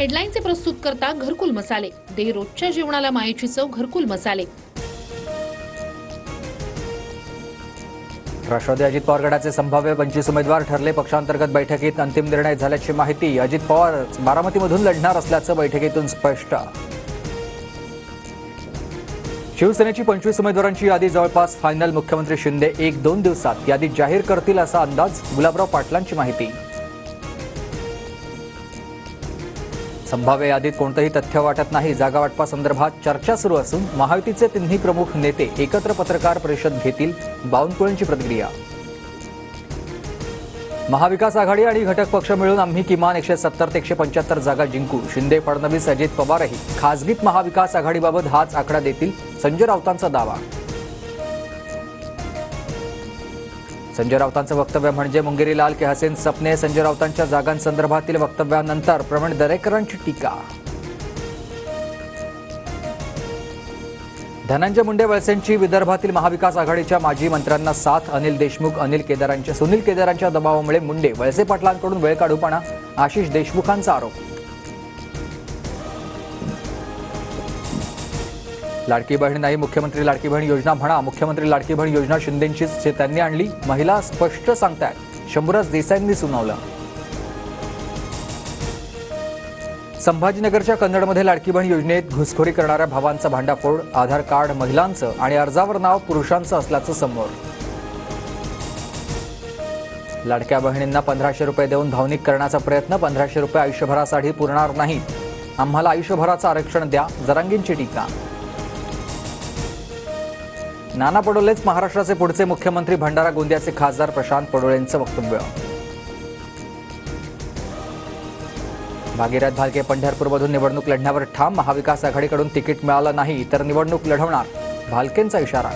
हेडलाईनचे प्रस्तुत करता घरकुल मसाले, दे रोजच्या जेवणाला मायेची चव घरकुल मसाले। राष्ट्रवादी अजित पवार गटाचे संभाव्य 25 उमेदवार ठरले। पक्षांतर्गत बैठकीत अंतिम निर्णय झाल्याची माहिती। अजित पवार बारामतीमधून लढणार असल्याचं बैठकीतून स्पष्ट। शिवसेनेची 25 उमेदवारांची यादी जवळपास फायनल। मुख्यमंत्री शिंदे 1-2 दिवसात यादी जाहीर करतील असा अंदाज। गुलाबराव पाटलांची माहिती। संभाव्य यादीत कोणतेही तथ्य वाटत नाही। जागा वाटपासंदर्भात चर्चा सुरू असून महायुतीचे तिन्ही प्रमुख नेते एकत्र पत्रकार परिषद घेतील। बावनकुळेंची प्रतिक्रिया। महाविकास आघाडी आणि घटक पक्ष मिळून आम्ही किमान 170 ते 175 जागा जिंकू। शिंदे, फडणवीस, अजित पवारही खासगीत महाविकास आघाडीबाबत हाच आकडा देतील। संजय राऊतांचा दावा। संजय राऊतांचं वक्तव्य म्हणजे मुंगेरी लाल के हसीन सपने। संजय राऊतांच्या जागांसंदर्भातील वक्तव्यानंतर प्रवीण दरेकरांची टीका। धनंजय मुंडे वळसेंची विदर्भातील महाविकास आघाडीच्या माजी मंत्र्यांना साथ। अनिल देशमुख, सुनील केदारांच्या दबावामुळे मुंडे, वळसे पाटलांकडून वेळ काढूपणा। आशिष देशमुखांचा आरोप। लाडकी बहीण नाही, मुख्यमंत्री लाडकी बहीण योजना म्हणा। मुख्यमंत्री लाडकी बहीण योजना शिंदेंचीच त्यांनी आणली। महिला स्पष्ट सांगतायत। शंभूराज देसाईंनी सुनावलं। संभाजीनगरच्या कन्नडमध्ये लाडकी बहीण योजनेत घुसखोरी करणाऱ्या भावांचा भांडाफोड। आधार कार्ड महिलांचं आणि अर्जावर नाव पुरुषांचं असल्याचं समोर। लाडक्या बहिणींना 1500 रुपये देऊन भावनिक करण्याचा प्रयत्न। 1500 रुपये आयुष्यभरासाठी पुरणार नाहीत। आम्हाला आयुष्यभराचं आरक्षण द्या, जरांगींची टीका। नाना पटोलेच महाराष्ट्राचे पुढचे मुख्यमंत्री। भंडारा गोंदियाचे खासदार प्रशांत पटोलेंचं वक्तव्य। भागीरथ भालके पंढरपूरमधून निवडणूक लढण्यावर ठाम। महाविकास आघाडीकडून तिकीट मिळालं नाही तर निवडणूक लढवणार, भालकेंचा इशारा।